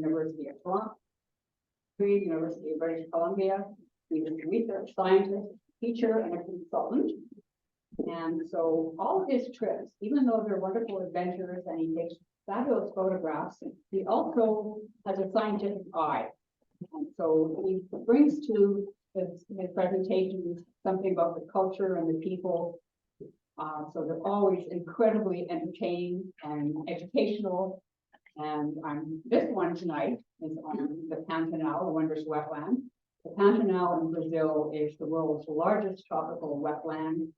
University of Toronto, University of British Columbia. He was a research scientist, teacher, and a consultant. And so all of his trips, even though they're wonderful adventures and he takes fabulous photographs, he also has a scientific eye. And so he brings to his presentations something about the culture and the people. So they're always incredibly entertaining and educational. And this one tonight is on the Pantanal, the Wondrous wetland. The Pantanal in Brazil is the world's largest tropical wetland.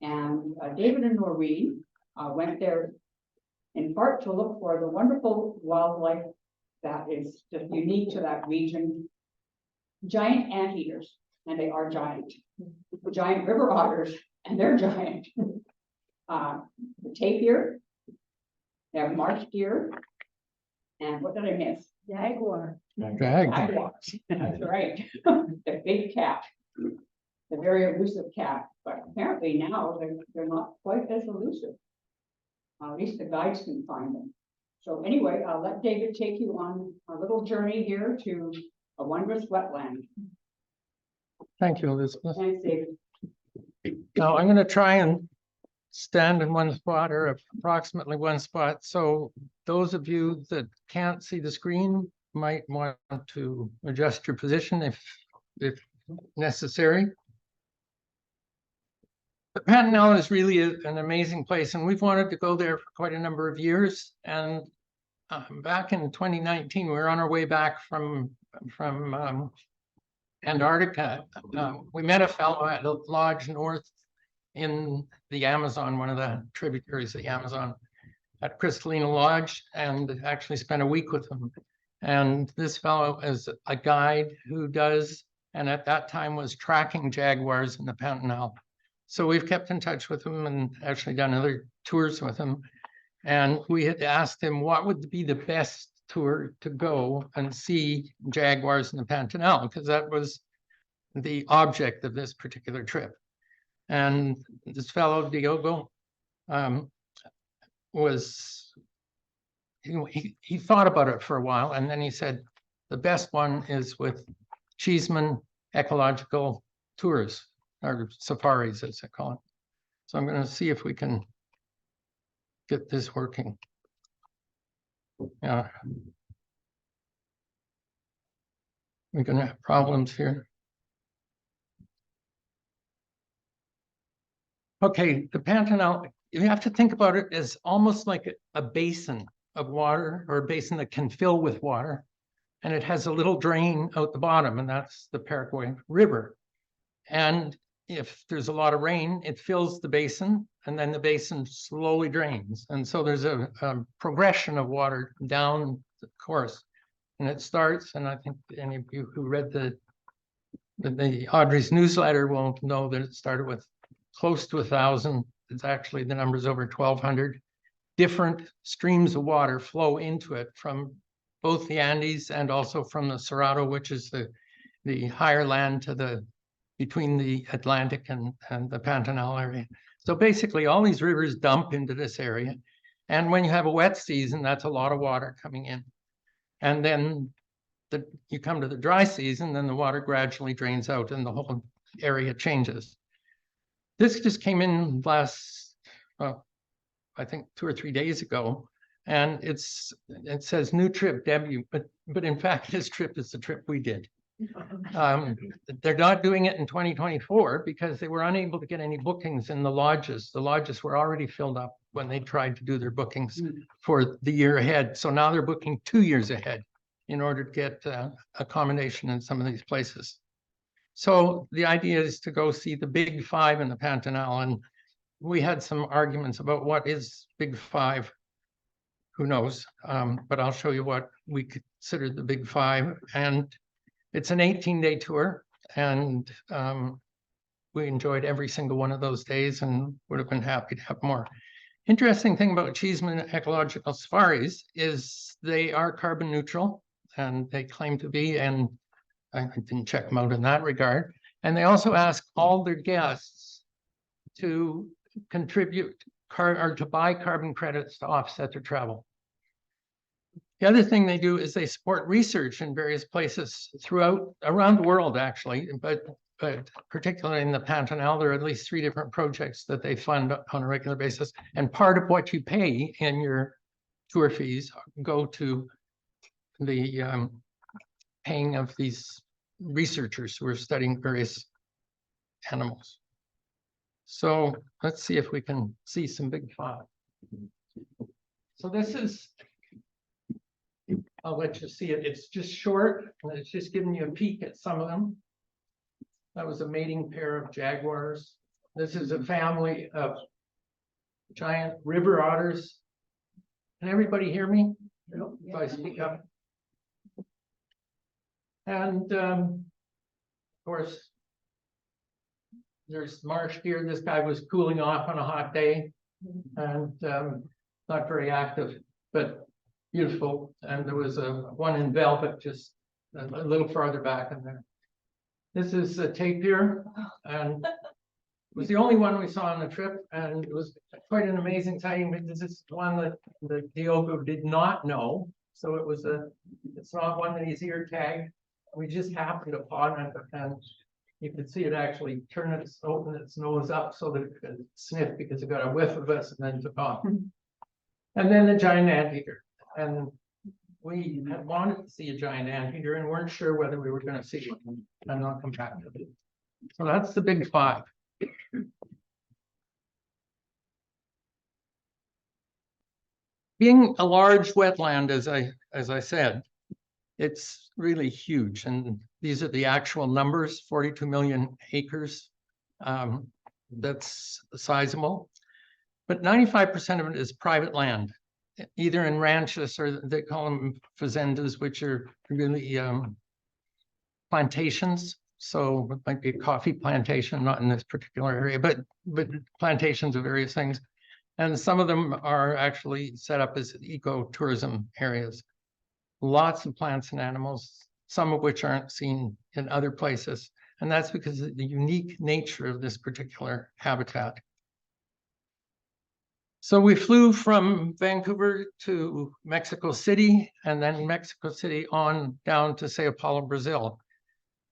And David and Noreen went there in part to look for the wonderful wildlife that is just unique to that region. Giant anteaters, and they are giant. Giant river otters, and they're giant. The tapir, they have marsh deer, and what did I miss? Jaguar. Jaguars. That's right. The big cat, the very elusive cat, but apparently now they're not quite as elusive. At least the guides can find them. So anyway, I'll let David take you on a little journey here to a wondrous wetland. Thank you, Elizabeth. Thanks, David. Now I'm going to try and stand in one spot or approximately one spot. So those of you that can't see the screen might want to adjust your position if necessary. The Pantanal is really an amazing place, and we've wanted to go there for quite a number of years. And back in 2019, we were on our way back from Antarctica. We met a fellow at a lodge north in the Amazon, one of the tributaries of the Amazon, at Crystalina Lodge, and actually spent a week with him. And this fellow is a guide who does, and at that time was tracking jaguars in the Pantanal. So we've kept in touch with him and actually done other tours with him. And we had asked him what would be the best tour to go and see jaguars in the Pantanal, because that was the object of this particular trip. And this fellow, Diogo, he thought about it for a while, and then he said, the best one is with Cheeseman Ecological Tours, or safaris, as they call it. So I'm going to see if we can get this working. Yeah. We're going to have problems here. Okay, the Pantanal, you have to think about it as almost like a basin of water, or a basin that can fill with water. And it has a little drain out the bottom, and that's the Paraguay River. And if there's a lot of rain, it fills the basin, and then the basin slowly drains. And so there's a progression of water down the course. And it starts, and I think any of you who read the Audrey's newsletter will know that it started with close to 1,000. It's actually, the number's over 1,200. Different streams of water flow into it from both the Andes and also from the Cerrado, which is the higher land to between the Atlantic and the Pantanal area. So basically all these rivers dump into this area. And when you have a wet season, that's a lot of water coming in. And then you come to the dry season, then the water gradually drains out and the whole area changes. This just came in last, I think 2 or 3 days ago, and it says new trip debut, but in fact this trip is the trip we did. They're not doing it in 2024 because they were unable to get any bookings in the lodges. The lodges were already filled up when they tried to do their bookings for the year ahead. So now they're booking 2 years ahead in order to get accommodation in some of these places. So the idea is to go see the big five in the Pantanal, and we had some arguments about what is big five. Who knows? But I'll show you what we consider the big five. And it's an 18-day tour, and we enjoyed every single one of those days and would have been happy to have more. Interesting thing about Cheeseman Ecological Safaris is they are carbon neutral, and they claim to be, and I didn't check them out in that regard. And they also ask all their guests to contribute or to buy carbon credits to offset their travel. The other thing they do is they support research in various places around the world, actually, but particularly in the Pantanal, there are at least 3 different projects that they fund on a regular basis. And part of what you pay in your tour fees go to the paying of these researchers who are studying various animals. So let's see if we can see some big 5. So this is, I'll let you see it. It's just short, and it's just giving you a peek at some of them. That was a mating pair of jaguars. This is a family of giant river otters. Can everybody hear me? If I speak up. And of course, there's Marsh Deer. This guy was cooling off on a hot day and not very active, but beautiful. And there was one in velvet just a little farther back in there. This is a tapir, and it was the only one we saw on the trip, and it was quite an amazing sighting because this is one that the Diogo did not know. So it was it's not one that he's ear tagged. We just happened upon it, and you could see it actually open its nose up so that it could sniff because it got a whiff of us and then took off. And then the giant anteater. And we had wanted to see a giant anteater and weren't sure whether we were going to see one. And I'll come back to it. So that's the big 5. Being a large wetland, as I said, it's really huge. And these are the actual numbers, 42 million acres. That's sizable. But 95% of it is private land, either in ranches or they call them fazendas, which are really plantations. So it might be a coffee plantation, not in this particular area, but plantations of various things. And some of them are actually set up as ecotourism areas. Lots of plants and animals, some of which aren't seen in other places. And that's because of the unique nature of this particular habitat. So we flew from Vancouver to Mexico City, and then Mexico City on down to Sao Paulo, Brazil.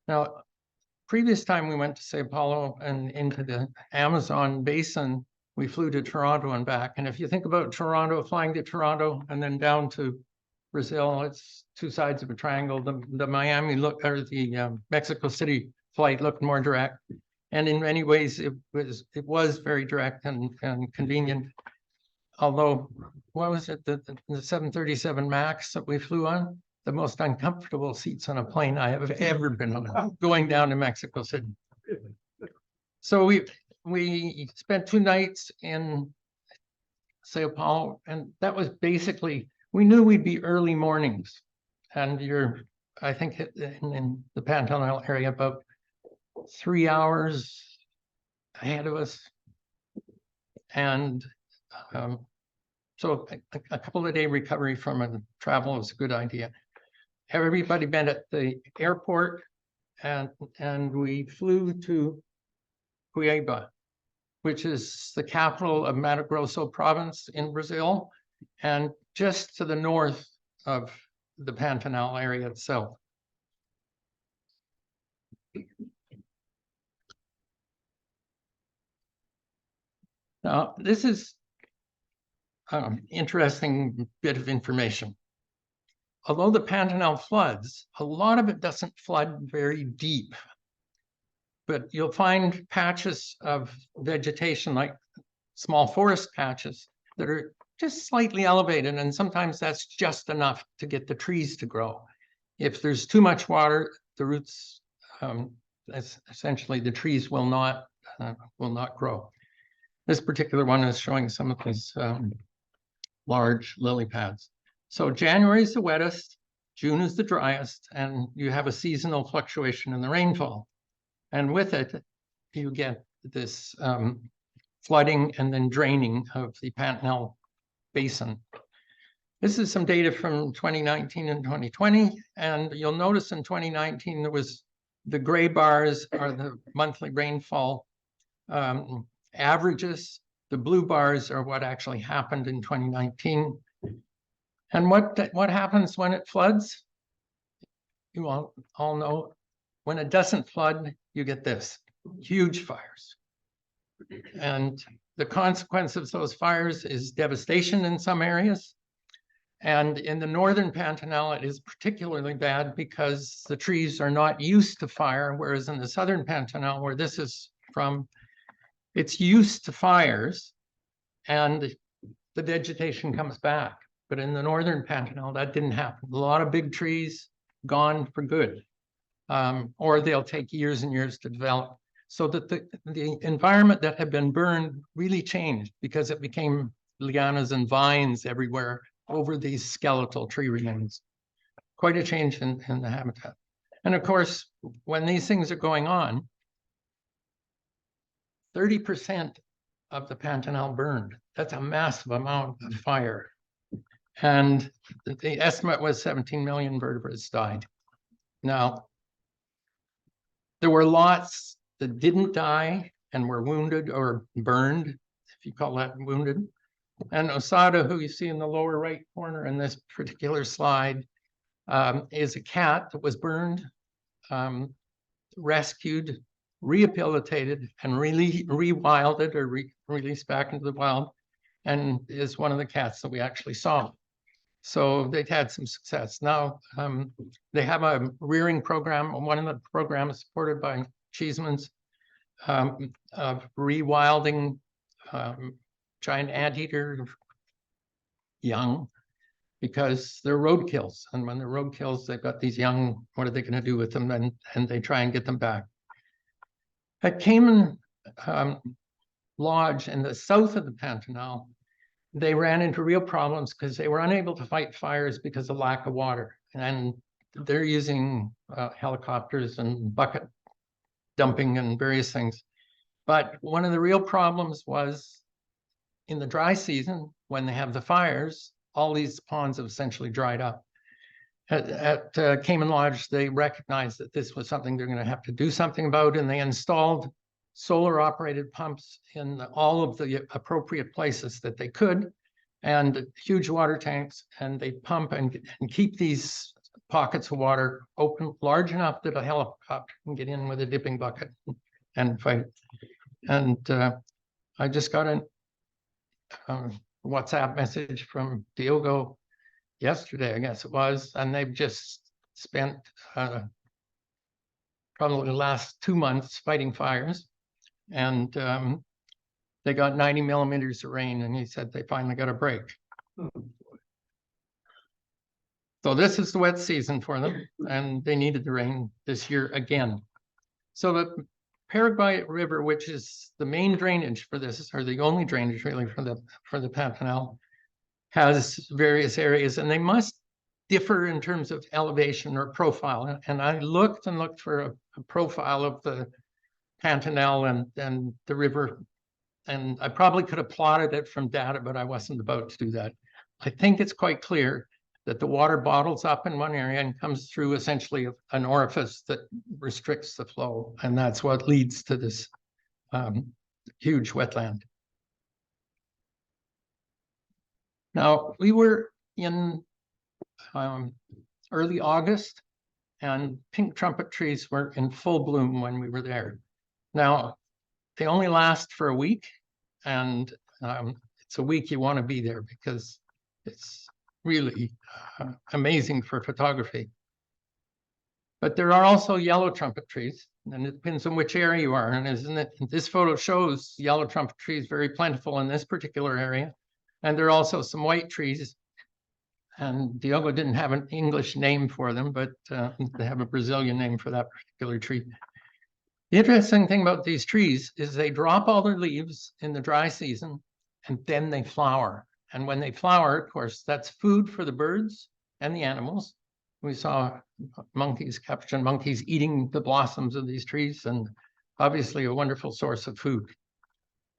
Now, previous time we went to Sao Paulo and into the Amazon basin, we flew to Toronto and back. And if you think about Toronto, flying to Toronto and then down to Brazil, it's 2 sides of a triangle. The Miami look, or the Mexico City flight looked more direct. And in many ways, it was very direct and convenient. Although, what was it, the 737 MAX that we flew on? The most uncomfortable seats on a plane I have ever been on, going down to Mexico City. So we spent 2 nights in Sao Paulo, and that was basically, we knew we'd be early mornings. And I think in the Pantanal area, about 3 hours ahead of us. And so a couple of day recovery from a travel is a good idea. Everybody met at the airport, and we flew to Cuiabá, which is the capital of Mato Grosso province in Brazil, and just to the north of the Pantanal area itself. Now, this is an interesting bit of information. Although the Pantanal floods, a lot of it doesn't flood very deep, but you'll find patches of vegetation, like small forest patches, that are just slightly elevated, and sometimes that's just enough to get the trees to grow. If there's too much water, the roots, essentially the trees will not grow. This particular one is showing some of these large lily pads. So January is the wettest, June is the driest, and you have a seasonal fluctuation in the rainfall. And with it, you get this flooding and then draining of the Pantanal basin. This is some data from 2019 and 2020, and you'll notice in 2019 there was the gray bars are the monthly rainfall averages. The blue bars are what actually happened in 2019. And what happens when it floods? You all know, when it doesn't flood, you get this, huge fires. And the consequence of those fires is devastation in some areas. And in the northern Pantanal, it is particularly bad because the trees are not used to fire, whereas in the southern Pantanal, where this is from, it's used to fires and the vegetation comes back. But in the northern Pantanal, that didn't happen. A lot of big trees gone for good, or they'll take years and years to develop. So that the environment that had been burned really changed because it became lianas and vines everywhere over these skeletal tree remains. Quite a change in the habitat. And of course, when these things are going on, 30% of the Pantanal burned. That's a massive amount of fire. And the estimate was 17 million vertebrates died. Now, there were lots that didn't die and were wounded or burned, if you call that wounded. And Osada, who you see in the lower right corner in this particular slide, is a cat that was burned, rescued, rehabilitated, and rewilded or released back into the wild, and is one of the cats that we actually saw. So they've had some success. Now they have a rearing program, one of the programs supported by Cheeseman's, of rewilding giant anteater young, because they're roadkills. And when they're roadkills, they've got these young, what are they going to do with them? And they try and get them back. At Cayman Lodge in the south of the Pantanal, they ran into real problems because they were unable to fight fires because of lack of water. And they're using helicopters and bucket dumping and various things. But one of the real problems was in the dry season, when they have the fires, all these ponds have essentially dried up. At Cayman Lodge, they recognized that this was something they're going to have to do something about, and they installed solar operated pumps in all of the appropriate places that they could, and huge water tanks, and they pump and keep these pockets of water open large enough that a helicopter can get in with a dipping bucket and fight. And I just got a WhatsApp message from Diogo yesterday, I guess it was, and they've just spent probably the last 2 months fighting fires. And they got 90 millimeters of rain, and he said they finally got a break. So this is the wet season for them, and they needed the rain this year again. So the Paraguay River, which is the main drainage for this, or the only drainage really for the Pantanal, has various areas, and they must differ in terms of elevation or profile. And I looked and looked for a profile of the Pantanal and the river, and I probably could have plotted it from data, but I wasn't about to do that. I think it's quite clear that the water bottles up in one area and comes through essentially an orifice that restricts the flow, and that's what leads to this huge wetland. Now, we were in early August, and pink trumpet trees were in full bloom when we were there. Now, they only last for a week, and it's a week you want to be there because it's really amazing for photography. But there are also yellow trumpet trees, and it depends on which area you are. And isn't it? This photo shows yellow trumpet trees very plentiful in this particular area. And there are also some white trees. And Diogo didn't have an English name for them, but they have a Brazilian name for that particular tree. The interesting thing about these trees is they drop all their leaves in the dry season, and then they flower. And when they flower, of course, that's food for the birds and the animals. We saw monkeys, capuchin monkeys, eating the blossoms of these trees, and obviously a wonderful source of food.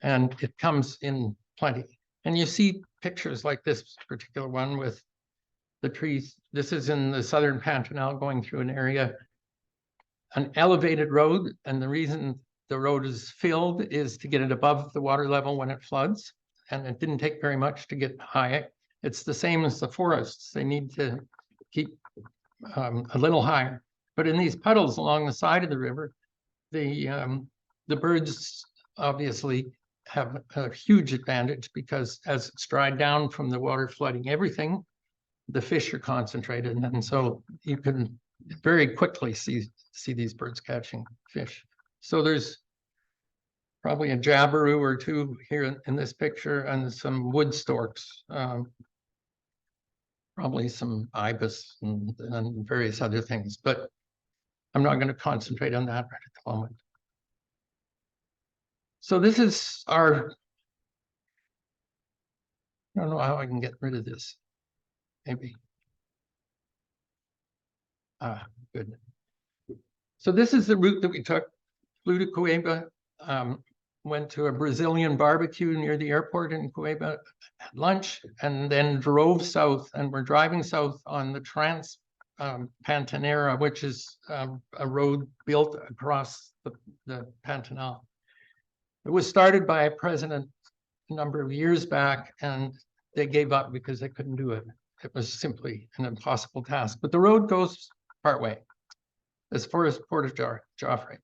And it comes in plenty. And you see pictures like this particular one with the trees. This is in the southern Pantanal, going through an area, an elevated road. And the reason the road is filled is to get it above the water level when it floods. And it didn't take very much to get high. It's the same as the forests. They need to keep a little higher. But in these puddles along the side of the river, the birds obviously have a huge advantage because as it's dried down from the water flooding everything, the fish are concentrated, and so you can very quickly see these birds catching fish. So there's probably a jabiru or two here in this picture, and some wood storks, probably some ibis and various other things, but I'm not going to concentrate on that right at the moment. So this is our, I don't know how I can get rid of this. Maybe. Good. So this is the route that we took. Flew to Cueva, went to a Brazilian barbecue near the airport in Cueva, had lunch, and then drove south. And we're driving south on the Pantanal, which is a road built across the Pantanal. It was started by a president a number of years back, and they gave up because they couldn't do it. It was simply an impossible task. But the road goes partway, as far as Port of Joffre.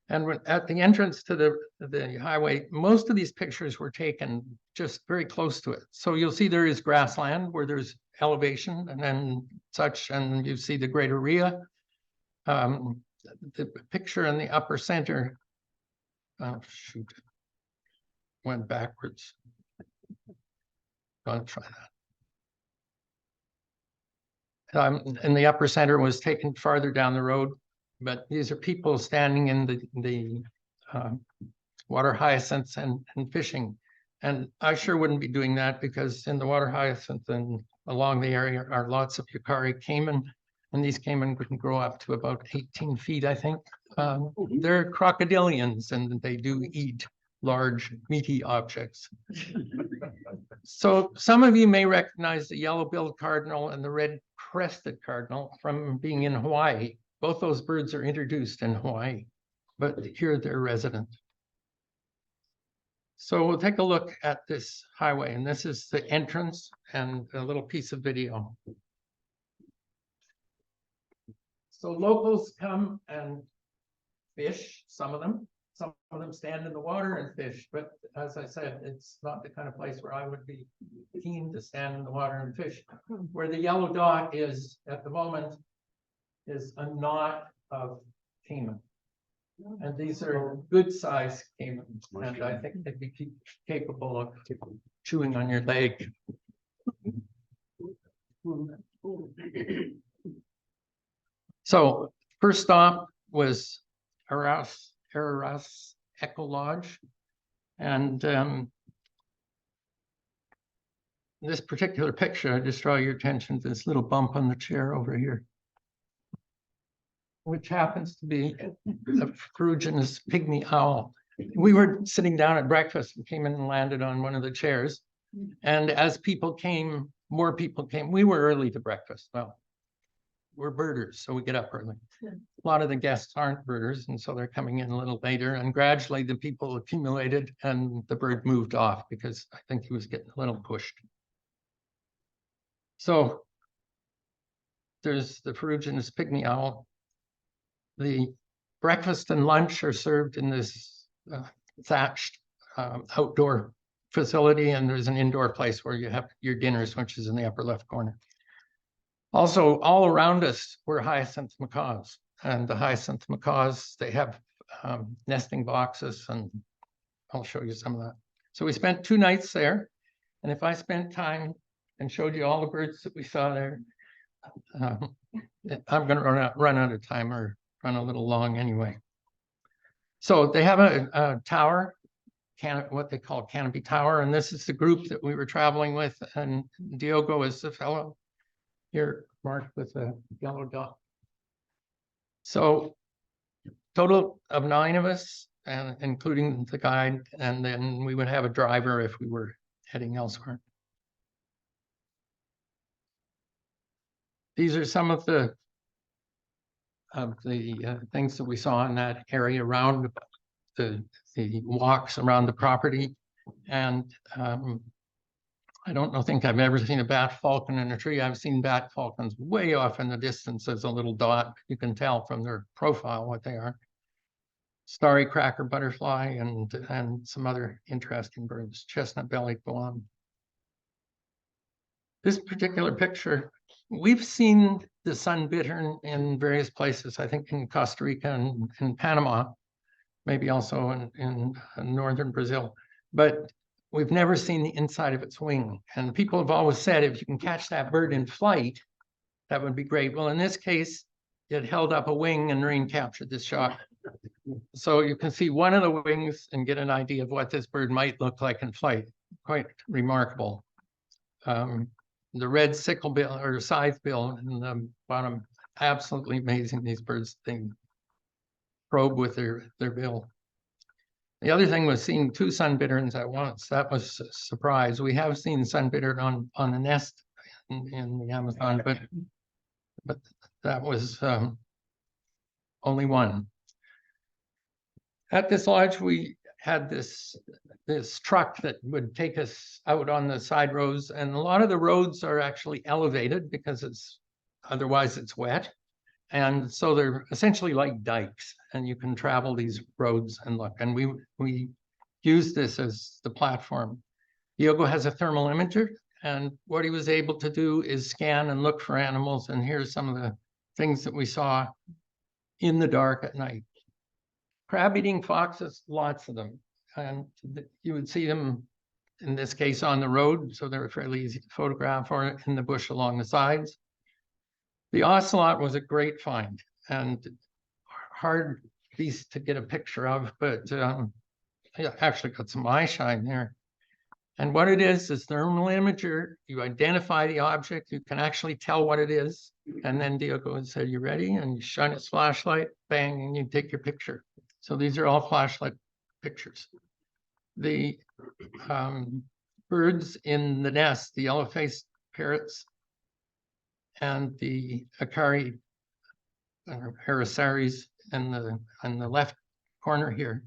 And when, at the entrance to the highway, most of these pictures were taken just very close to it. So you'll see there is grassland where there's elevation and then such, and you see the greater area. The picture in the upper center, oh shoot, went backwards. I'll try that. In the upper center was taken farther down the road, but these are people standing in the water hyacinths and fishing. And I sure wouldn't be doing that, because in the water hyacinth and along the area are lots of Yukari caiman, and these caiman can grow up to about 18 feet, I think. They're crocodilians, and they do eat large meaty objects. So some of you may recognize the yellow-billed cardinal and the red-crested cardinal from being in Hawaii. Both those birds are introduced in Hawaii, but here they're resident. So we'll take a look at this highway, and this is the entrance and a little piece of video. So locals come and fish, some of them. Some of them stand in the water and fish, but as I said, it's not the kind of place where I would be keen to stand in the water and fish. Where the yellow dot is at the moment is a knot of caiman. And these are good sized caiman, and I think they'd be capable of chewing on your leg. So first stop was Araras Echo Lodge, and this particular picture, I just draw your attention to this little bump on the chair over here, which happens to be a ferruginous pygmy owl. We were sitting down at breakfast and came in and landed on one of the chairs, and as people came, more people came. We were early to breakfast. Well, we're birders, so we get up early. A lot of the guests aren't birders, and so they're coming in a little later, and gradually the people accumulated and the bird moved off because I think he was getting a little pushed. So there's the ferruginous pygmy owl. The breakfast and lunch are served in this thatched outdoor facility, and there's an indoor place where you have your dinners, which is in the upper left corner. Also, all around us were hyacinth macaws, and the hyacinth macaws, they have nesting boxes, and I'll show you some of that. So we spent 2 nights there, and if I spent time and showed you all the birds that we saw there, I'm going to run out of time, or run a little long anyway. So they have a tower, what they call canopy tower, and this is the group that we were traveling with, and Diogo is the fellow here marked with a yellow dot. So total of 9 of us, and including the guide, and then we would have a driver if we were heading elsewhere. These are some of the things that we saw in that area around the walks around the property. And I don't think I've ever seen a bat falcon in a tree. I've seen bat falcons way off in the distance as a little dot. You can tell from their profile what they are. Starry cracker butterfly and some other interesting birds, chestnut-bellied guan. This particular picture, we've seen the sun bittern in various places, I think in Costa Rica and in Panama, maybe also in northern Brazil, but we've never seen the inside of its wing. And people have always said, if you can catch that bird in flight, that would be great. Well, in this case, it held up a wing and Noreen captured this shot. So you can see one of the wings and get an idea of what this bird might look like in flight. Quite remarkable. The red sickle bill or scythe bill in the bottom, absolutely amazing. These birds, they probe with their bill. The other thing was seeing two sun bitterns at once. That was a surprise. We have seen sun bittern on a nest in the Amazon, but that was only one. At this lodge, we had this truck that would take us out on the side roads, and a lot of the roads are actually elevated because otherwise it's wet. And so they're essentially like dikes, and you can travel these roads and look. And we use this as the platform. Diogo has a thermal imager, and what he was able to do is scan and look for animals. And here's some of the things that we saw in the dark at night. Crab-eating foxes, lots of them. And you would see them, in this case, on the road, so they were fairly easy to photograph, or in the bush along the sides. The ocelot was a great find and hard beast to get a picture of, but yeah, actually got some eye shine there. And what it is thermal imager. You identify the object, you can actually tell what it is. And then Diogo said, "You ready?" And you shine his flashlight, bang, and you take your picture. So these are all flashlight pictures. The birds in the nest, the yellow-faced parrots and the Acari Hyacinth in the left corner here.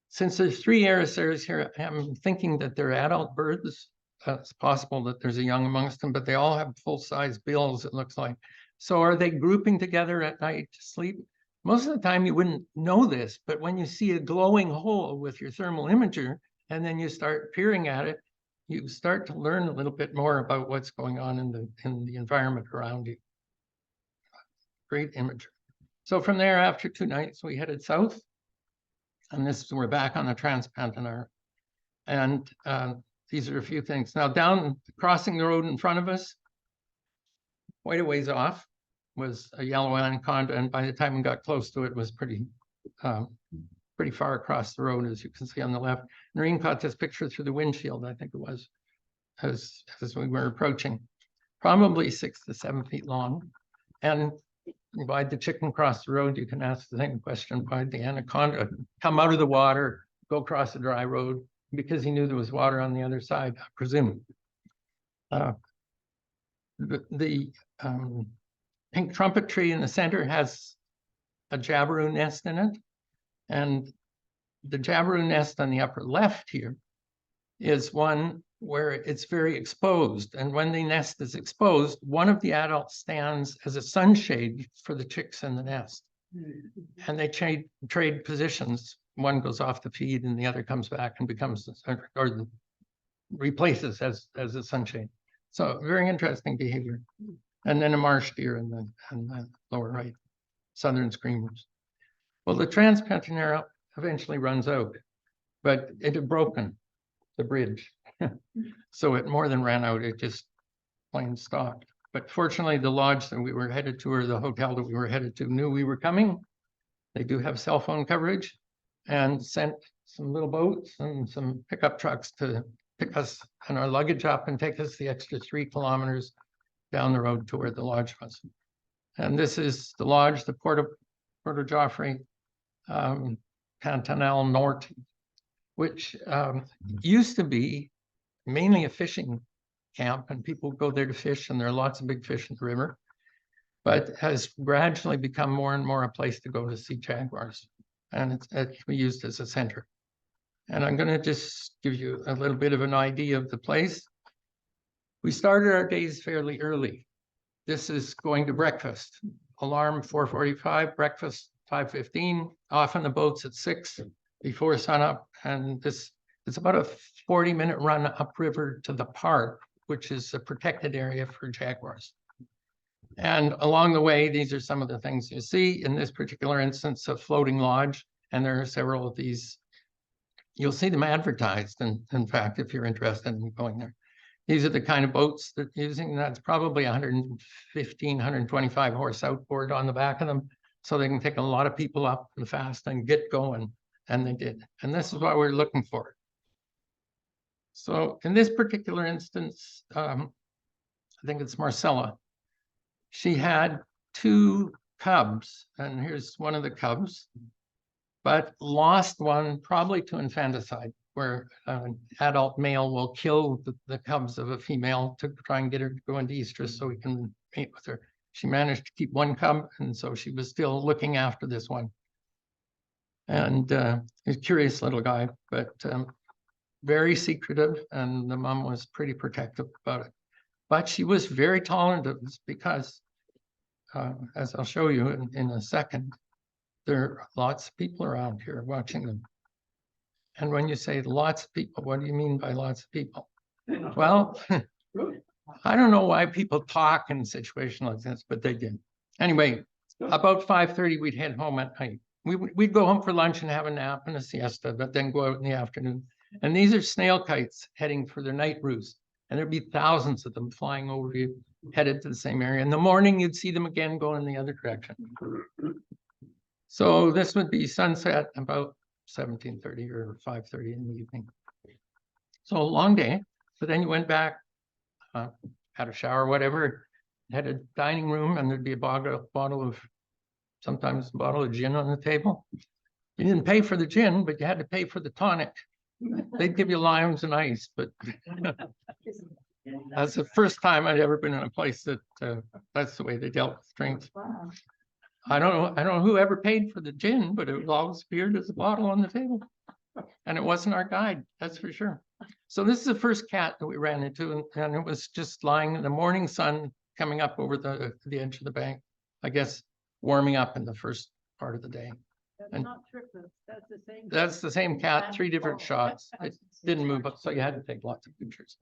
Since there's 3 Hyacinths here, I'm thinking that they're adult birds. It's possible that there's a young amongst them, but they all have full-size bills, it looks like. So are they grouping together at night to sleep? Most of the time you wouldn't know this, but when you see a glowing hole with your thermal imager, and then you start peering at it, you start to learn a little bit more about what's going on in the environment around you. Great imagery. So from there, after 2 nights, we headed south. And we're back on the Trans-Pantanal. And these are a few things. Now, down crossing the road in front of us, quite a ways off, was a yellow anaconda. And by the time we got close to it, it was pretty far across the road, as you can see on the left. Noreen caught this picture through the windshield, I think it was, as we were approaching. Probably 6 to 7 feet long. And why'd the chicken cross the road? You can ask the same question. Why'd the anaconda come out of the water, go across the dry road? Because he knew there was water on the other side, I presume. The pink trumpet tree in the center has a jabiru nest in it. And the jabiru nest on the upper left here is one where it's very exposed. And when the nest is exposed, one of the adults stands as a sunshade for the chicks in the nest. And they trade positions. One goes off the feed and the other comes back and becomes, or replaces as a sunshade. So very interesting behavior. And then a marsh deer in the lower right, southern screamers. Well, the Trans-Pantanal eventually runs out, but it had broken the bridge. So it more than ran out, it just plain stopped. But fortunately, the lodge that we were headed to, or the hotel that we were headed to, knew we were coming. They do have cell phone coverage and sent some little boats and some pickup trucks to pick us and our luggage up and take us the extra 3 kilometers down the road to where the lodge was. And this is the lodge, the Porto Joffre Pantanal Norte, which used to be mainly a fishing camp, and people go there to fish, and there are lots of big fish in the river, but has gradually become more and more a place to go to see jaguars, and it's actually used as a center. And I'm going to just give you a little bit of an idea of the place. We started our days fairly early. This is going to breakfast. Alarm 4:45, breakfast 5:15, off on the boats at 6 before sunup. And this is about a 40-minute run upriver to the park, which is a protected area for jaguars. And along the way, these are some of the things you see. In this particular instance, a floating lodge, and there are several of these. You'll see them advertised, and in fact, if you're interested in going there. These are the kind of boats that using. That's probably 115, 125 horse outboard on the back of them, so they can take a lot of people up and fast and get going. And they did. And this is what we're looking for. So in this particular instance, I think it's Marcella. She had 2 cubs, and here's one of the cubs, but lost one probably to infanticide, where an adult male will kill the cubs of a female to try and get her to go into estrus so he can mate with her. She managed to keep 1 cub, and so she was still looking after this one. And he's a curious little guy, but very secretive, and the mom was pretty protective about it. But she was very tolerant of this because, as I'll show you in a second, there are lots of people around here watching them. And when you say lots of people, what do you mean by lots of people? Well, I don't know why people talk in a situation like this, but they did. Anyway, about 5:30, we'd head home at night. We'd go home for lunch and have a nap and a siesta, but then go out in the afternoon. And these are snail kites heading for their night roost. And there'd be thousands of them flying over you, headed to the same area. In the morning, you'd see them again going in the other direction. So this would be sunset about 17:30 or 5:30 in the evening. So a long day, but then you went back, had a shower, whatever, had a dining room, and there'd be sometimes a bottle of gin on the table. You didn't pay for the gin, but you had to pay for the tonic. They'd give you limes and ice, but that's the first time I'd ever been in a place that that's the way they dealt with drinks. I don't know who ever paid for the gin, but it always appeared as a bottle on the table. And it wasn't our guide, that's for sure. So this is the first cat that we ran into, and it was just lying in the morning sun coming up over the edge of the bank, I guess, warming up in the first part of the day. That's And not triplets, that's the same. that's the same cat, 3 different shots. It didn't move up, so you had to take lots of pictures.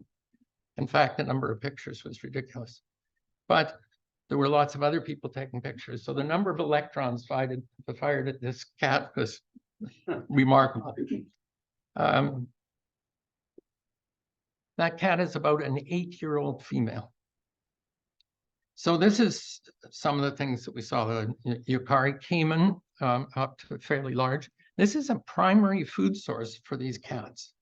In fact, the number of pictures was ridiculous. But there were lots of other people taking pictures. So the number of electrons fired at this cat was remarkable. That cat is about an 8-year-old female. So this is some of the things that we saw. The Yukari caiman, up to fairly large. This is a primary food source for these cats.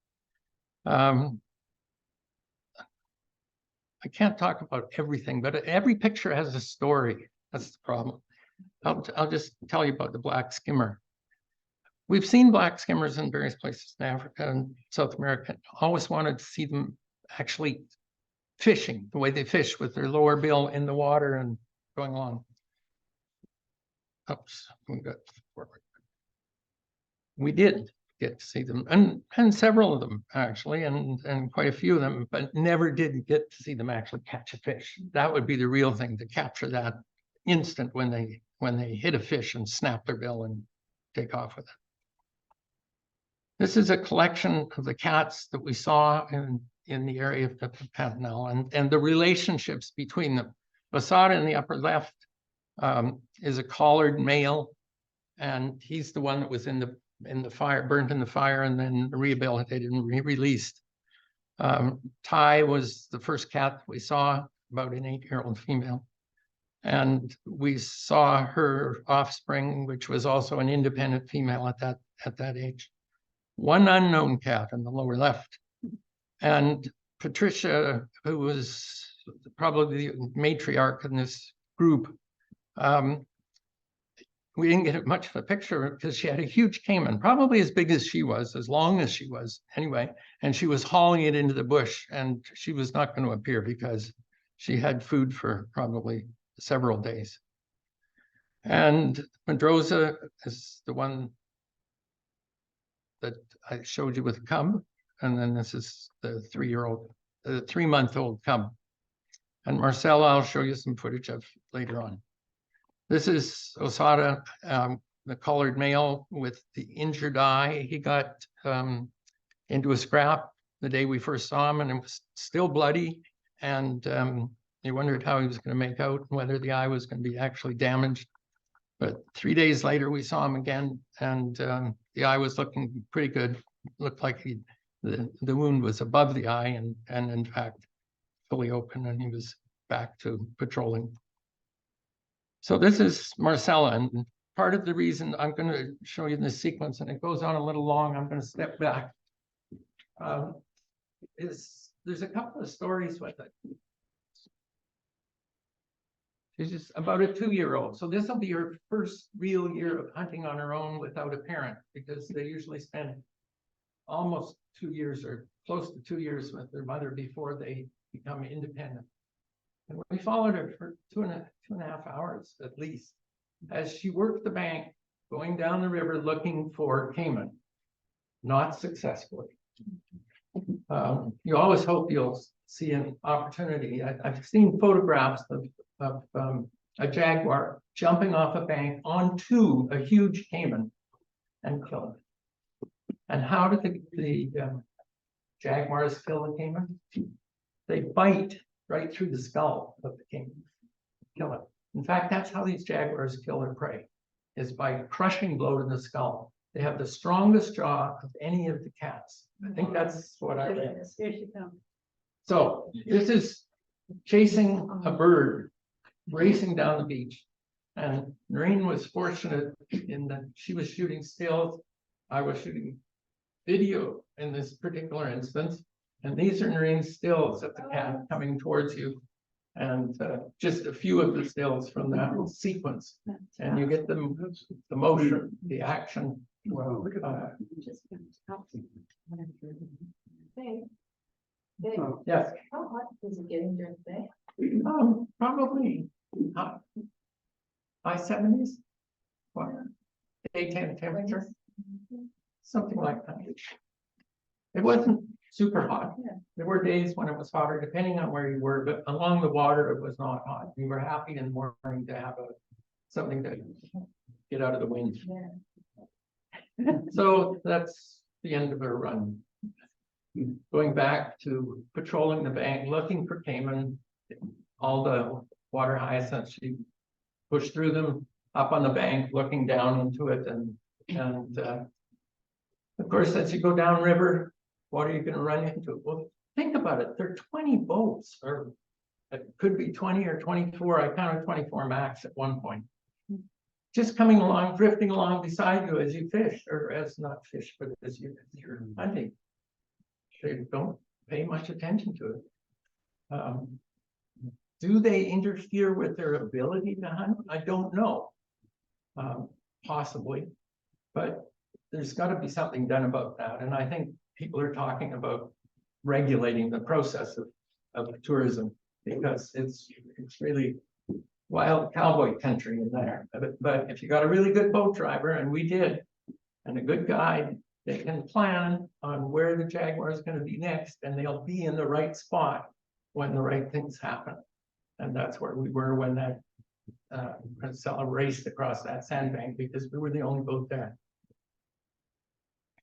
I can't talk about everything, but every picture has a story. That's the problem. I'll just tell you about the black skimmer. We've seen black skimmers in various places in Africa and South America. Always wanted to see them actually fishing, the way they fish with their lower bill in the water and going along. Oops, we got forward. We did get to see them, and several of them actually, and quite a few of them, but never did get to see them actually catch a fish. That would be the real thing, to capture that instant when they hit a fish and snap their bill and take off with it. This is a collection of the cats that we saw in the area of the Pantanal and the relationships between them. Basada in the upper left is a collared male, and he's the one that was in the fire, burnt in the fire, and then rehabilitated and released. Tai was the first cat we saw, about an 8-year-old female. And we saw her offspring, which was also an independent female at that age. One unknown cat in the lower left. And Patricia, who was probably the matriarch in this group, we didn't get much of a picture because she had a huge caiman, probably as big as she was, as long as she was anyway. And she was hauling it into the bush, and she was not going to appear because she had food for probably several days. And Wondrous is the one that I showed you with cub. And then this is the 3-month-old cub And Marcella, I'll show you some footage of later on. This is Osada, the colored male with the injured eye. He got into a scrap the day we first saw him, and it was still bloody. And he wondered how he was going to make out and whether the eye was going to be actually damaged. But 3 days later, we saw him again, and the eye was looking pretty good. Looked like the wound was above the eye, and in fact, fully open, and he was back to patrolling. So this is Marcella, and part of the reason I'm going to show you this sequence, and it goes on a little long, I'm going to step back, there's a couple of stories with it. She's just about a 2-year-old. So this will be her first real year of hunting on her own without a parent, because they usually spend almost 2 years or close to 2 years with their mother before they become independent. And we followed her for two and a half hours at least, as she worked the bank, going down the river looking for caiman, not successfully. You always hope you'll see an opportunity. I've seen photographs of a jaguar jumping off a bank onto a huge caiman and kill it. And how did the jaguars kill the caiman? They bite right through the skull of the caiman, kill it. In fact, that's how these jaguars kill their prey, is by crushing blow to the skull. They have the strongest jaw of any of the cats. I think that's what I read. Here she comes. So this is chasing a bird, racing down the beach. And Noreen was fortunate in that she was shooting stills. I was shooting video in this particular instance. And these are Noreen's stills of the cat coming towards you. And just a few of the stills from that sequence. And you get the motion, the action. Wow, look at that. Yes. How hot is it getting during the day? Probably high 70s. What? Daytime temperature, something like that. It wasn't super hot. Yeah. There were days when it was hotter, depending on where you were, but along the water, it was not hot. We were happy in the morning to have something to get out of the wind. Yeah. So that's the end of her run. Going back to patrolling the bank, looking for caiman, all the water hyacinths, she pushed through them up on the bank, looking down into it. And of course, as you go downriver, what are you going to run into? Well, think about it. There are 20 boats, or it could be 20 or 24. I counted 24 max at one point. Just coming along, drifting along beside you as you fish, or as not fish, but as you're hunting. They don't pay much attention to it. Do they interfere with their ability to hunt? I don't know. Possibly, but there's got to be something done about that. And I think people are talking about regulating the process of tourism, because it's really wild cowboy country in there. But if you got a really good boat driver, and we did, and a good guide, they can plan on where the jaguar is going to be next, and they'll be in the right spot when the right things happen. And that's where we were when that Marcella raced across that sandbank, because we were the only boat there.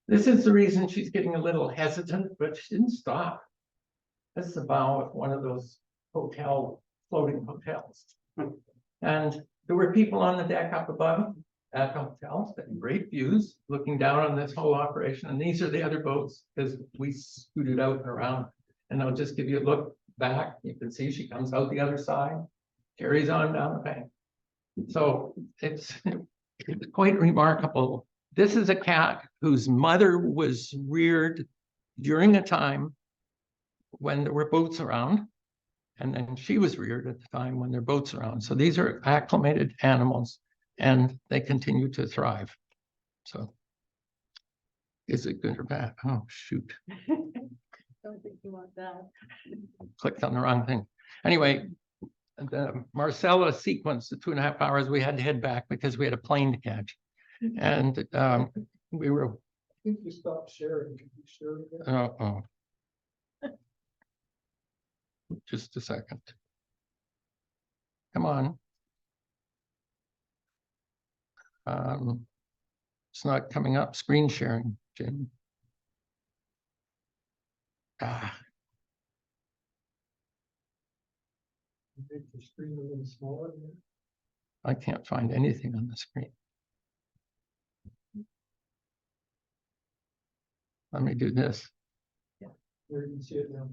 This is the reason she's getting a little hesitant, but she didn't stop. This is the bow of one of those floating hotels. And there were people on the deck up above at hotels, great views, looking down on this whole operation. And these are the other boats, because we scooted out and around. And I'll just give you a look back. You can see she comes out the other side, carries on down the bank. So it's quite remarkable. This is a cat whose mother was reared during a time when there were boats around. And then she was reared at the time when there are boats around. So these are acclimated animals, and they continue to thrive. So is it good or bad? Oh, shoot. Don't think you want that. Clicked on the wrong thing. Anyway, the Marcella sequence, the 2.5 hours, we had to head back because we had a plane to catch. And we were. I think you stopped sharing. Can you share again? Just a second. come on. It's not coming up, screen sharing, Jim. Ah, Make the screen a little smaller. I can't find anything on the screen. Let me do this. There you can see it now.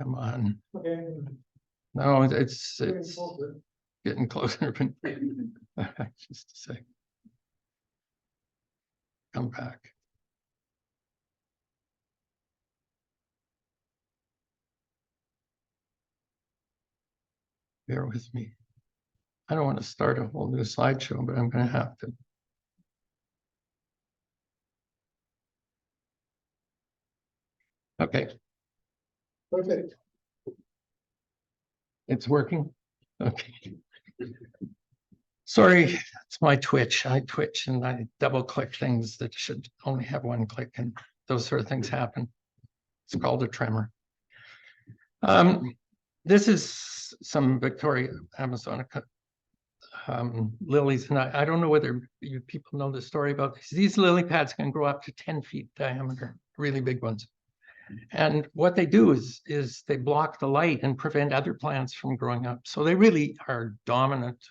Come on. Okay. No, it's Getting closer. getting closer. Just a sec. Come back. Bear with me. I don't want to start a whole new slideshow, but I'm going to have to. Okay, Perfect. it's working. Okay. Sorry, it's my twitch. I twitch and I double click things that should only have one click, and those sort of things happen. It's called a tremor. This is some Victoria Amazonica lilies, and I don't know whether you people know the story about these. These lily pads can grow up to 10 feet diameter, really big ones. And what they do is they block the light and prevent other plants from growing up. So they really are dominant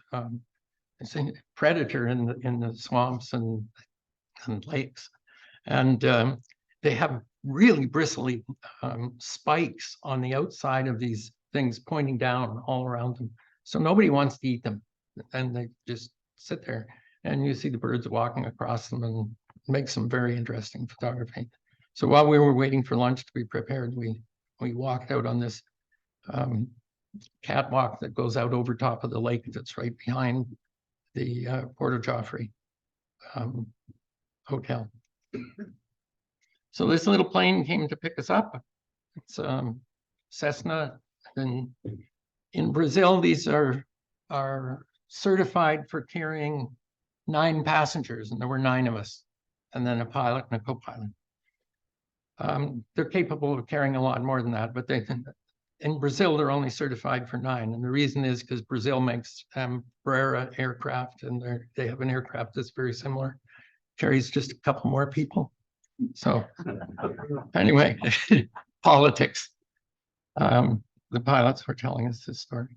predator in the swamps and lakes. And they have really bristly spikes on the outside of these things pointing down all around them. So nobody wants to eat them. And they just sit there and you see the birds walking across them, and make some very interesting photography. So while we were waiting for lunch to be prepared, we walked out on this catwalk that goes out over top of the lake that's right behind the Porto Joffre hotel. So this little plane came to pick us up. It's Cessna. And in Brazil, these are certified for carrying 9 passengers, and there were 9 of us, and then a pilot and a co-pilot. They're capable of carrying a lot more than that, but in Brazil, they're only certified for 9. And the reason is because Brazil makes Brera aircraft, and they have an aircraft that's very similar, carries just a couple more people. So anyway, politics. The pilots were telling us this story.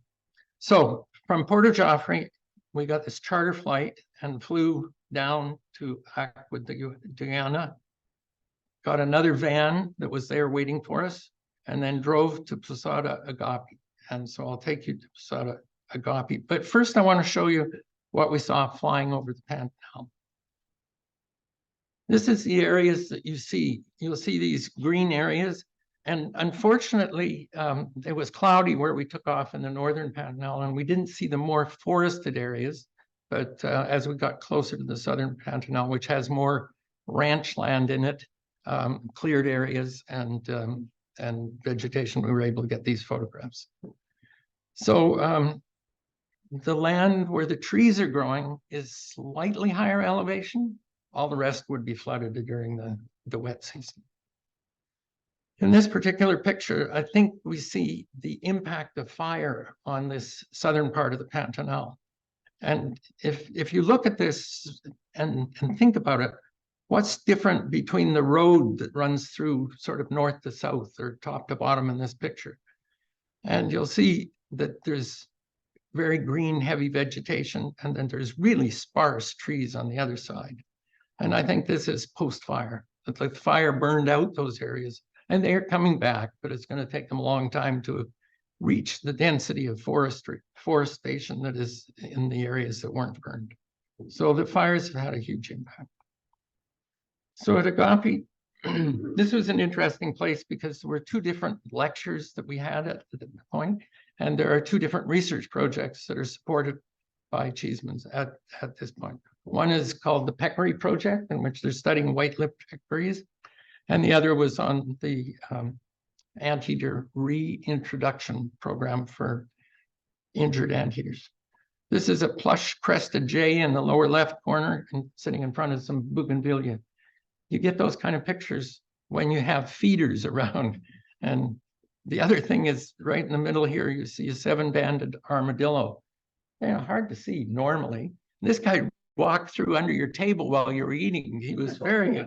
So from Porto Joffre, we got this charter flight and flew down to Aqua de Guiana, got another van that was there waiting for us, and then drove to Posada Agape. And so I'll take you to Posada Agape. But first, I want to show you what we saw flying over the Pantanal. This is the areas that you see. You'll see these green areas. And unfortunately, it was cloudy where we took off in the northern Pantanal, and we didn't see the more forested areas. But as we got closer to the southern Pantanal, which has more ranch land in it, cleared areas and vegetation, we were able to get these photographs. So the land where the trees are growing is slightly higher elevation. All the rest would be flooded during the wet season. In this particular picture, I think we see the impact of fire on this southern part of the Pantanal. And if you look at this and think about it, what's different between the road that runs through sort of north to south or top to bottom in this picture? And you'll see that there's very green, heavy vegetation, and then there's really sparse trees on the other side. And I think this is post-fire. It's like the fire burned out those areas, and they're coming back, but it's going to take them a long time to reach the density of forestation that is in the areas that weren't burned. So the fires have had a huge impact. So at Agape, this was an interesting place because there were 2 different lectures that we had at the point, and there are 2 different research projects that are supported by Cheeseman's at this point. One is called the Peccary Project, in which they're studying white-lipped peccaries, and the other was on the anteater reintroduction program for injured anteaters. This is a plush crested jay in the lower left corner and sitting in front of some bougainvillea. You get those kind of pictures when you have feeders around. And the other thing is right in the middle here, you see a 7-banded armadillo. Hard to see normally. This guy walked through under your table while you were eating. He was very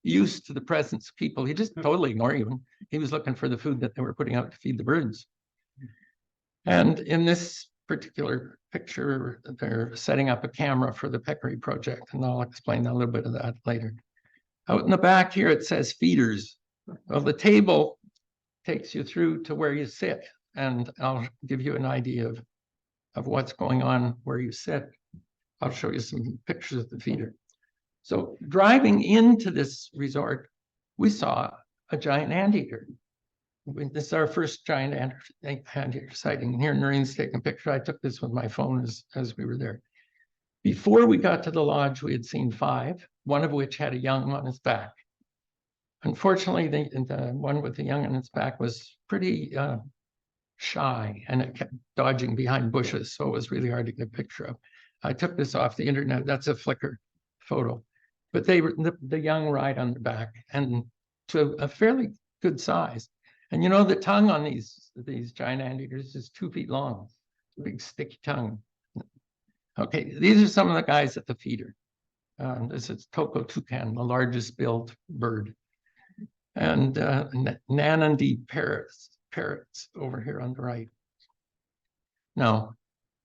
used to the presence of people. He just totally ignored you. He was looking for the food that they were putting out to feed the birds. And in this particular picture, they're setting up a camera for the peccary project, and I'll explain a little bit of that later. Out in the back here, it says feeders. Well, the table takes you through to where you sit, and I'll give you an idea of what's going on where you sit. I'll show you some pictures of the feeder. So driving into this resort, we saw a giant anteater. This is our first giant anteater sighting. Here, Noreen's taking a picture. I took this with my phone as we were there. Before we got to the lodge, we had seen 5, one of which had a young on its back. Unfortunately, the one with the young on its back was pretty shy, and it kept dodging behind bushes, so it was really hard to get a picture of. I took this off the internet. That's a Flickr photo. But they were the young ride on the back, and to a fairly good size. And you know, the tongue on these giant anteaters is 2 feet long, big sticky tongue. Okay, these are some of the guys at the feeder. This is Toko toucan, the largest billed bird. And Nanandy parrots over here on the right. Now,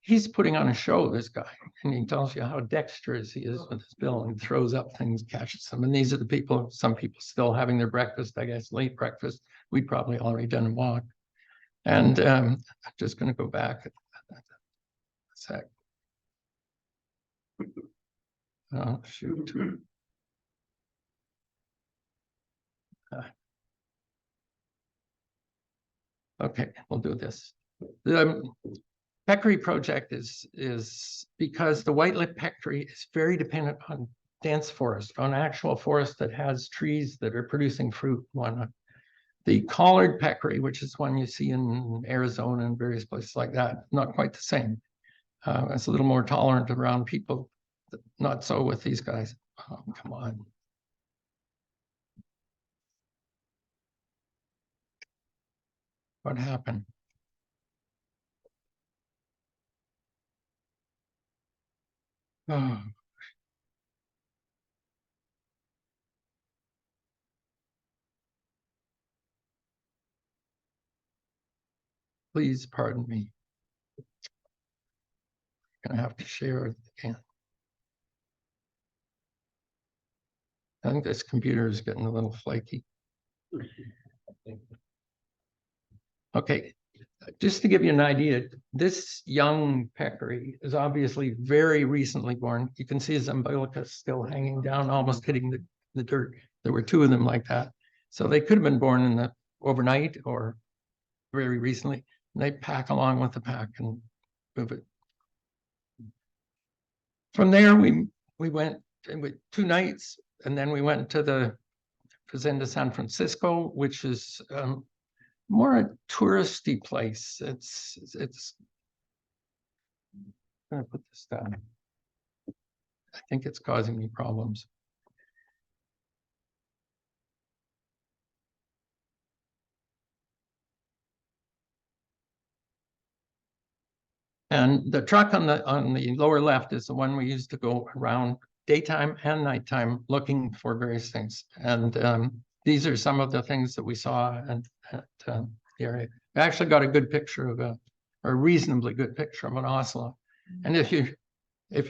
he's putting on a show, this guy, and he tells you how dexterous he is with his bill and throws up things, catches them. And these are the people, some people still having their breakfast, I guess, late breakfast. We'd probably already done a walk. And I'm just going to go back a sec. Oh, shoot. Okay, we'll do this. The peccary project is because the white-lipped peccary is very dependent on dense forest, on actual forest that has trees that are producing fruit. The collared peccary, which is one you see in Arizona and various places like that, not quite the same. It's a little more tolerant around people, not so with these guys. Oh, come on. What happened? Oh. Please pardon me. I'm gonna have to share it again. I think this computer is getting a little flaky. Okay, just to give you an idea, this young peccary is obviously very recently born. You can see his umbilicus still hanging down, almost hitting the dirt. There were 2 of them like that. So they could have been born in the overnight or very recently. And they pack along with the pack and move it. From there, we went with 2 nights, and then we went to the Fazenda San Francisco, which is more a touristy place. It's I'm gonna put this down. I think it's causing me problems. And the truck on the lower left is the one we used to go around daytime and nighttime looking for various things. And these are some of the things that we saw at the area. I actually got a good picture of a reasonably good picture of an ocelot. And if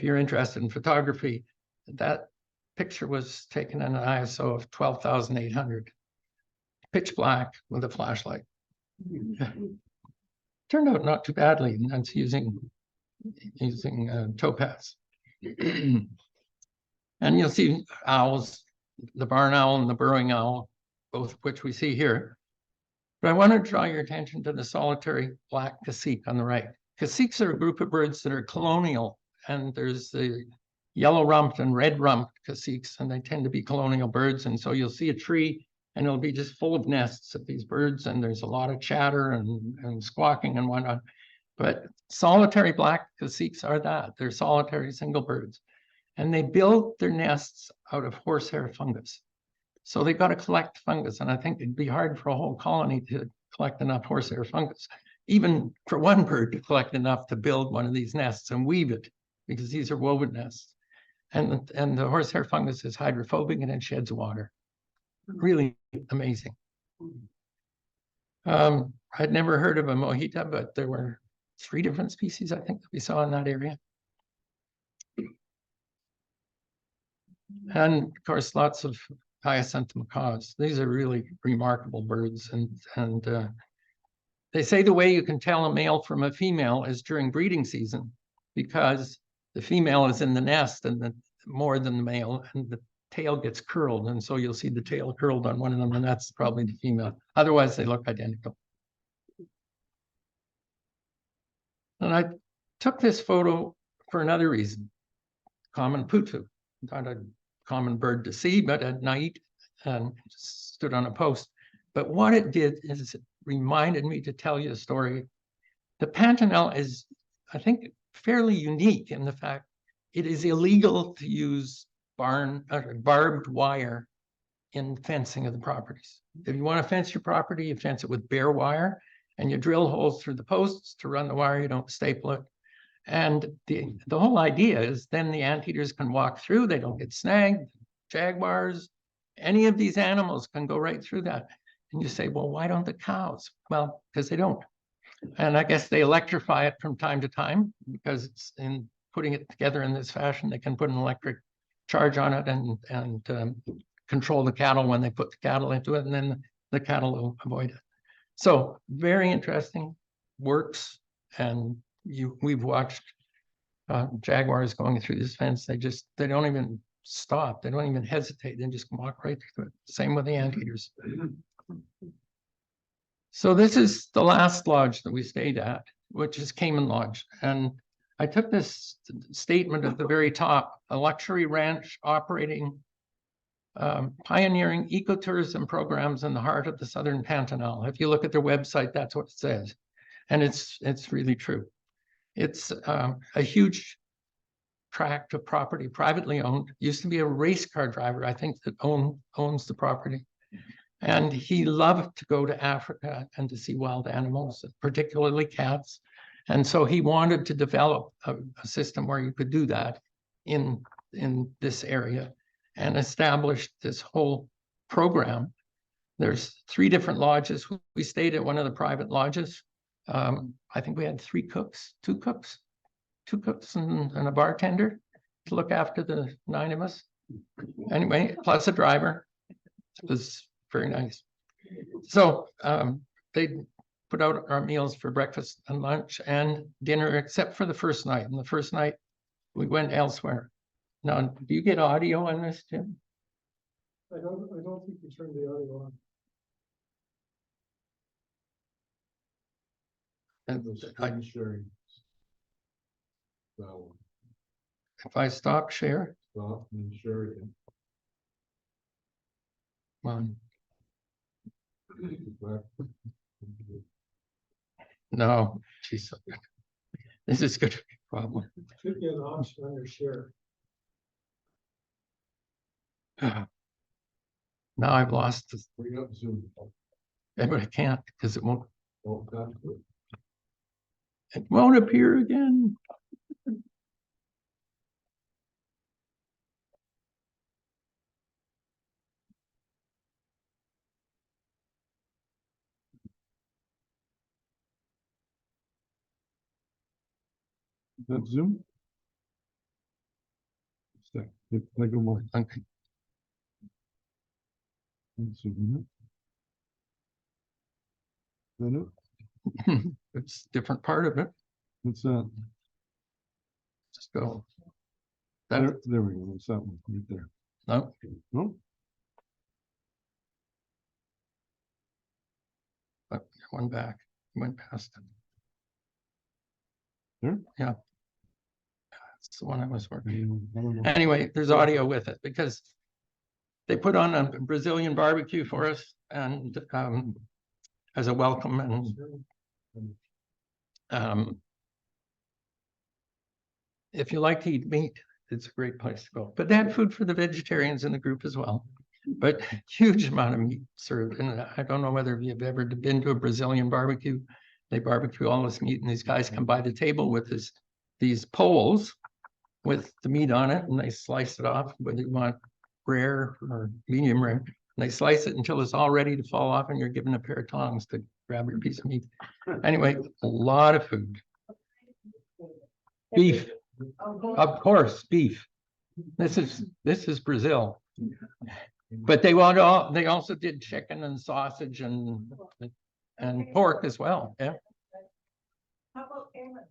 you're interested in photography, that picture was taken in an ISO of 12,800, pitch black with a flashlight. Turned out not too badly, and that's using topaz. And you'll see owls, the barn owl and the burrowing owl, both of which we see here. But I want to draw your attention to the solitary black cacique on the right. Caciques are a group of birds that are colonial, and there's the yellow-rumped and red-rumped caciques, and they tend to be colonial birds. And so you'll see a tree, and it'll be just full of nests of these birds, and there's a lot of chatter and squawking and whatnot. But solitary black caciques are that. They're solitary single birds. And they build their nests out of horsehair fungus. So they've got to collect fungus. And I think it'd be hard for a whole colony to collect enough horsehair fungus, even for one bird to collect enough to build one of these nests and weave it, because these are woven nests. And the horsehair fungus is hydrophobic and it sheds water. Really amazing. I'd never heard of a mojita, but there were 3 different species, I think, that we saw in that area. And of course, lots of Hyacinth Macaws. These are really remarkable birds. And they say the way you can tell a male from a female is during breeding season, because the female is in the nest and more than the male, and the tail gets curled. And so you'll see the tail curled on one of them, and that's probably the female. Otherwise, they look identical. And I took this photo for another reason. Common putu, not a common bird to see, but at night, and stood on a post. But what it did is it reminded me to tell you a story. The Pantanal is, I think, fairly unique in the fact it is illegal to use barbed wire in fencing of the properties. If you want to fence your property, you fence it with bare wire, and you drill holes through the posts to run the wire. You don't staple it. And the whole idea is then the anteaters can walk through. They don't get snagged. Jaguars, any of these animals can go right through that. And you say, well, why don't the cows? Well, because they don't. And I guess they electrify it from time to time, because it's in putting it together in this fashion, they can put an electric charge on it and control the cattle when they put the cattle into it, and then the cattle will avoid it. So very interesting, works. And we've watched jaguars going through this fence. They don't even stop. They don't even hesitate. They just walk right through it. Same with the anteaters. So this is the last lodge that we stayed at, which is Cayman Lodge. And I took this statement at the very top: a luxury ranch operating pioneering ecotourism programs in the heart of the southern Pantanal. If you look at their website, that's what it says. And it's really true. It's a huge tract of property, privately owned. Used to be a race car driver, I think, that owns the property. And he loved to go to Africa and to see wild animals, particularly cats. And so he wanted to develop a system where you could do that in this area, and established this whole program. There's 3 different lodges. We stayed at one of the private lodges. I think we had 2 cooks and a bartender to look after the 9 of us. Anyway, plus a driver. It was very nice. So they put out our meals for breakfast and lunch and dinner, except for the first night. And the first night we went elsewhere. Now, do you get audio on this, Jim? I don't think you turned the audio on. And Sharing. So if I stop share, stop and share it. no, geez, this is good problem. Should be an option under share. Now I've lost this, Bring up Zoom. but I can't because it won't Oh, that's good. appear again. That Zoom? Like a more. Okay. Zoom. Is It's a different part of it. What's that? Just go. There we go. What's that one right there? No, No? but one back, went past it. There? Yeah. That's the one I was working. I don't know. Anyway, there's audio with it because they put on a Brazilian barbecue for us and as a welcome, and if you like to eat meat, it's a great place to go. But they had food for the vegetarians in the group as well. But huge amount of meat served. And I don't know whether you've ever been to a Brazilian barbecue. They barbecue all this meat, and these guys come by the table with these poles with the meat on it, and they slice it off, whether you want rare or medium rare. And they slice it until it's all ready to fall off, and you're given a pair of tongs to grab your piece of meat. Anyway, a lot of food. Beef, of course, beef. This is Brazil. But they also did chicken and sausage and pork as well. Yeah. How about salmon?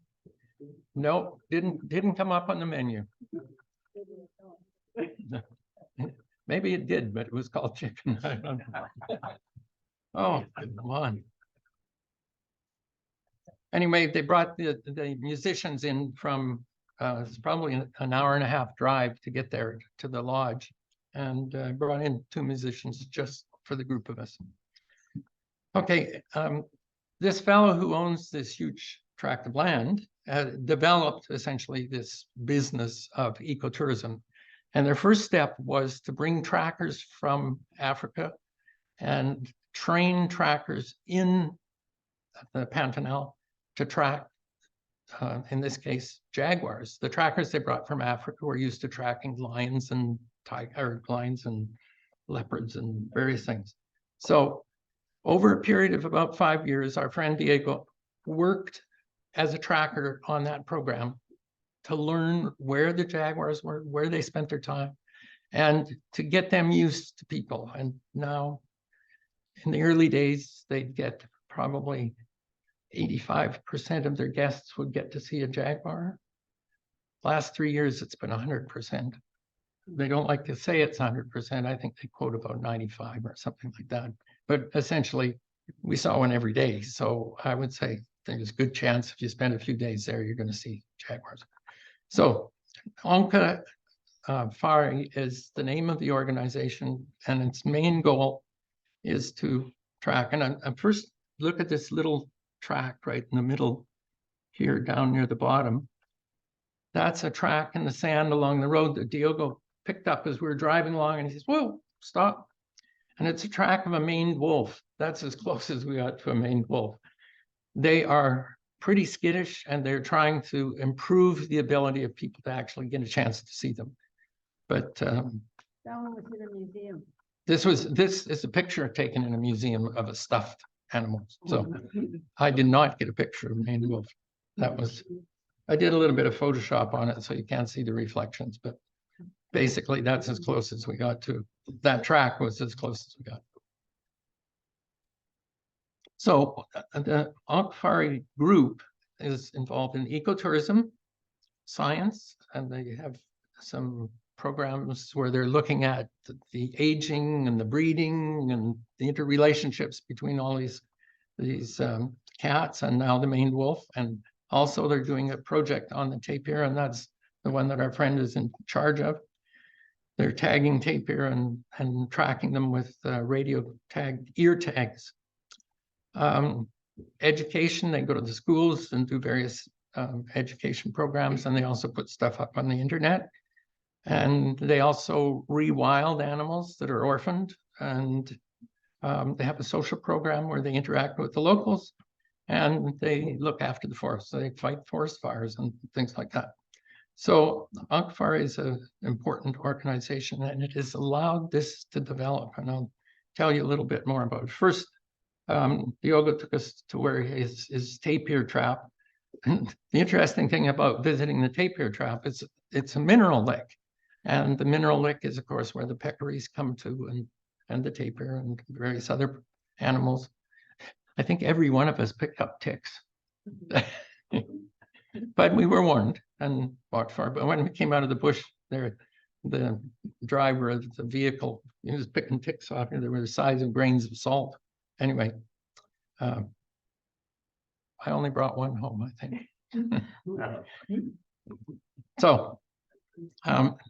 No, didn't come up on the menu. Maybe it did, but it was called chicken. I don't know. Oh, come on. Anyway, they brought the musicians in from it's probably an hour and a half drive to get there to the lodge, and brought in 2 musicians just for the group of us. Okay, this fellow who owns this huge tract of land developed essentially this business of ecotourism. And their first step was to bring trackers from Africa and train trackers in the Pantanal to track, in this case, jaguars. The trackers they brought from Africa were used to tracking lions and lions and leopards and various things. So over a period of about 5 years, our friend Diego worked as a tracker on that program to learn where the jaguars were, where they spent their time, and to get them used to people. And now, in the early days, they'd get probably 85% of their guests would get to see a jaguar. Last 3 years, it's been 100%. They don't like to say it's 100%. I think they quote about 95 or something like that. But essentially, we saw one every day. So I would say there's a good chance if you spend a few days there, you're going to see jaguars. So Onca Fari is the name of the organization, and its main goal is to track. And I first look at this little track right in the middle here, down near the bottom. That's a track in the sand along the road that Diego picked up as we were driving along, and he says, "Whoa, stop." And it's a track of a maned wolf. That's as close as we got to a maned wolf. They are pretty skittish, and they're trying to improve the ability of people to actually get a chance to see them. But That one was in a museum. this is a picture taken in a museum of a stuffed animal. So I did not get a picture of a maned wolf. I did a little bit of Photoshop on it, so you can't see the reflections, but basically that's as close as we got to. That track was as close as we got. So the Onca group is involved in ecotourism, science, and they have some programs where they're looking at the aging and the breeding and the interrelationships between all these cats and now the maned wolf. And also they're doing a project on the tapir, and that's the one that our friend is in charge of. They're tagging tapir and tracking them with radio tagged ear tags. Education, they go to the schools and do various education programs, and they also put stuff up on the internet. And they also rewild animals that are orphaned, and they have a social program where they interact with the locals, and they look after the forest. So they fight forest fires and things like that. So Onca Fari is an important organization, and it has allowed this to develop. And I'll tell you a little bit more about it. First, Diogo took us to where his tapir trap. And the interesting thing about visiting the tapir trap is it's a mineral lick. And the mineral lick is, of course, where the peccaries come to, and the tapir and various other animals. I think every one of us picked up ticks. But we were warned and walked far. But when we came out of the bush there, the driver of the vehicle, he was picking ticks off, and they were the size of grains of salt. Anyway, I only brought one home, I think. So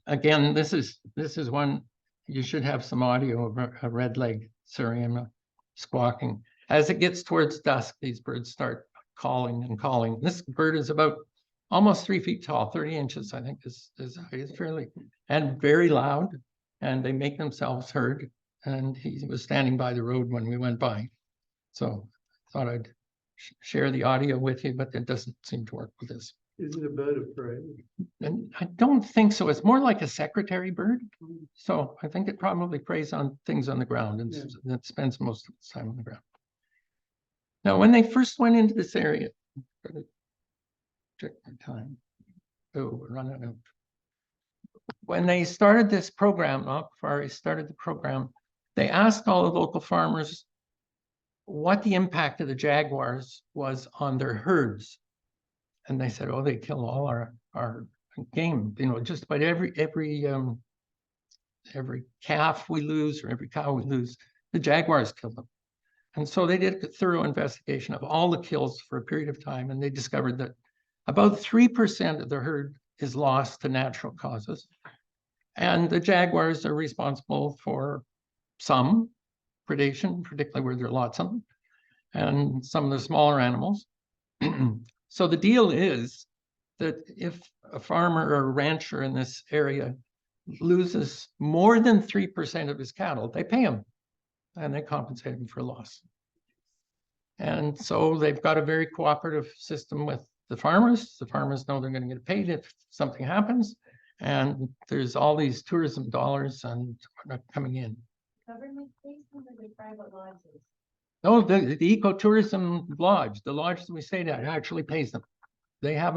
again, this is one, you should have some audio of a red-legged Cerrado squawking. As it gets towards dusk, these birds start calling and calling. This bird is about almost 3 feet tall, 30 inches, I think is fairly, and very loud. And they make themselves heard. And he was standing by the road when we went by. So I thought I'd share the audio with you, but it doesn't seem to work with this. Is it a bird of prey? And I don't think so. It's more like a secretary bird. So I think it probably preys on things on the ground and it spends most of its time on the ground. Now, when they first went into this area, check my time. Oh, we're running out. When they started this program, before I started the program, they asked all the local farmers what the impact of the jaguars was on their herds. And they said, oh, they kill all our game, you know, just about every calf we lose or every cow we lose, the jaguars kill them. And so they did a thorough investigation of all the kills for a period of time, and they discovered that about 3% of the herd is lost to natural causes. And the jaguars are responsible for some predation, particularly where there are lots of them, and some of the smaller animals. So the deal is that if a farmer or a rancher in this area loses more than 3% of his cattle, they pay him and they compensate him for loss. And so they've got a very cooperative system with the farmers. The farmers know they're going to get paid if something happens. And there's all these tourism dollars and coming in. Government pays them or the private lodges? No, the ecotourism lodge, the lodge that we stayed at, actually pays them. They have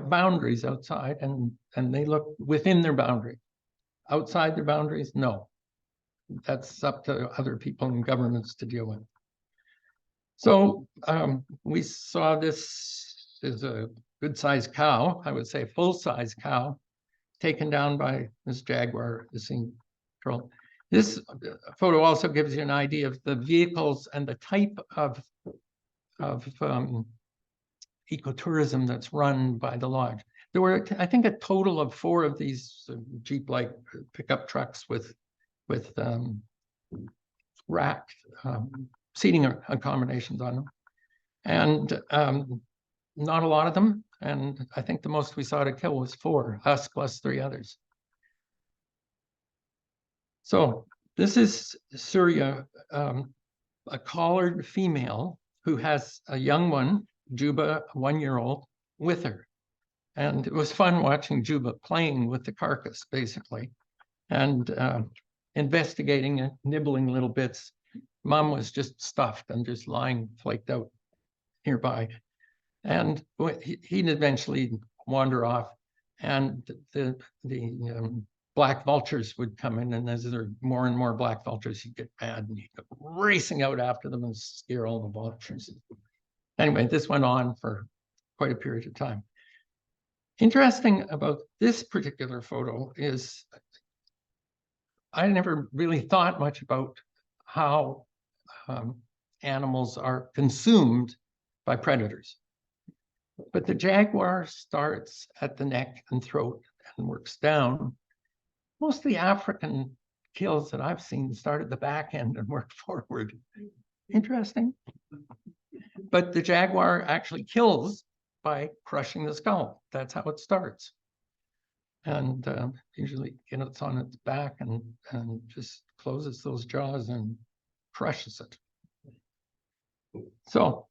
boundaries outside, and they look within their boundary. Outside their boundaries, no. That's up to other people and governments to deal with. So we saw this is a good-sized cow, I would say full-size cow, taken down by this jaguar, the scene control. This photo also gives you an idea of the vehicles and the type of ecotourism that's run by the lodge. There were, I think, a total of 4 of these Jeep-like pickup trucks with racked seating accommodations on them, and not a lot of them. And I think the most we saw to kill was 4, us plus 3 others. So this is Surya, a collared female who has a young one, Juba, a 1-year-old, with her. And it was fun watching Juba playing with the carcass, basically, and investigating and nibbling little bits. Mom was just stuffed and just lying flaked out nearby. And he'd eventually wander off, and the black vultures would come in, and as there were more and more black vultures, he'd get mad and he'd go racing out after them and scare all the vultures. Anyway, this went on for quite a period of time. Interesting about this particular photo is I never really thought much about how animals are consumed by predators. But the jaguar starts at the neck and throat and works down. Most of the African kills that I've seen start at the back end and work forward. Interesting. But the jaguar actually kills by crushing the skull. That's how it starts. And usually, you know, it's on its back and just closes those jaws and crushes it. So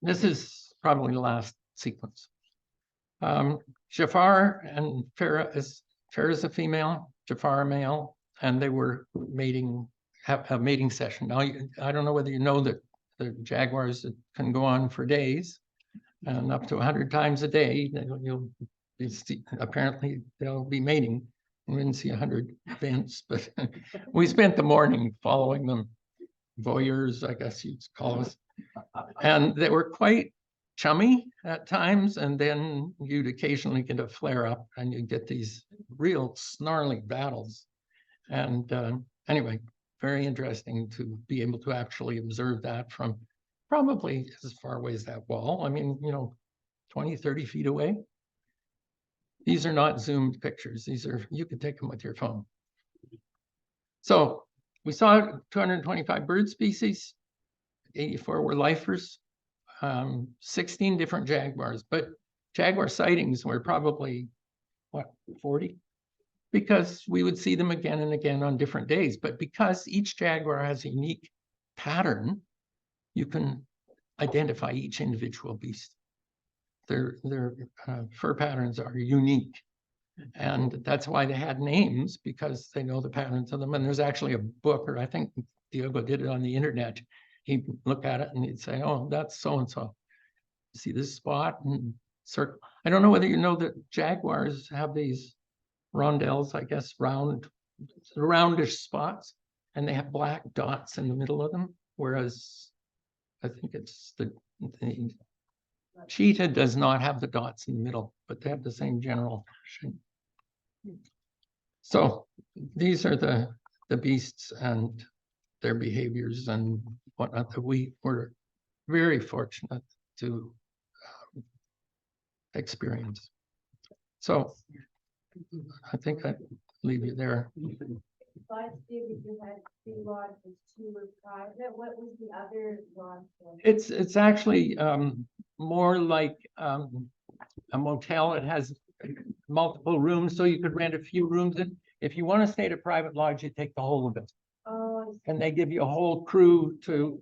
this is probably the last sequence. Jafar and Farah is a female, Jafar a male, and they were mating, have a mating session. Now, I don't know whether you know that the jaguars can go on for days and up to 100 times a day. You'll be, apparently they'll be mating. We didn't see 100 events, but we spent the morning following them. Voyeurs, I guess you'd call us. And they were quite chummy at times, and then you'd occasionally get a flare up and you'd get these real snarly battles. And anyway, very interesting to be able to actually observe that from probably as far away as that wall. I mean, you know, 20, 30 feet away. These are not zoomed pictures. These are, you could take them with your phone. So we saw 225 bird species, 84 were lifers. 16 different jaguars, but jaguar sightings were probably, what, 40? Because we would see them again and again on different days, but because each jaguar has a unique pattern, you can identify each individual beast. Their fur patterns are unique. And that's why they had names, because they know the patterns of them. And there's actually a book, or I think Diego did it on the internet. He'd look at it and he'd say, oh, that's so-and-so. See this spot and circle. I don't know whether you know that jaguars have these rondelles, I guess, roundish spots, and they have black dots in the middle of them. Whereas I think it's the cheetah does not have the dots in the middle, but they have the same general shape. So these are the beasts and their behaviors and whatnot that we were very fortunate to experience. So I think I'd leave you there. Besides David, you had 3 lodges, 2 were private. What was the other lodge? It's actually more like a motel. It has multiple rooms, so you could rent a few rooms. And if you want to stay at a private lodge, you take the whole of it. Oh, And they give you a whole crew to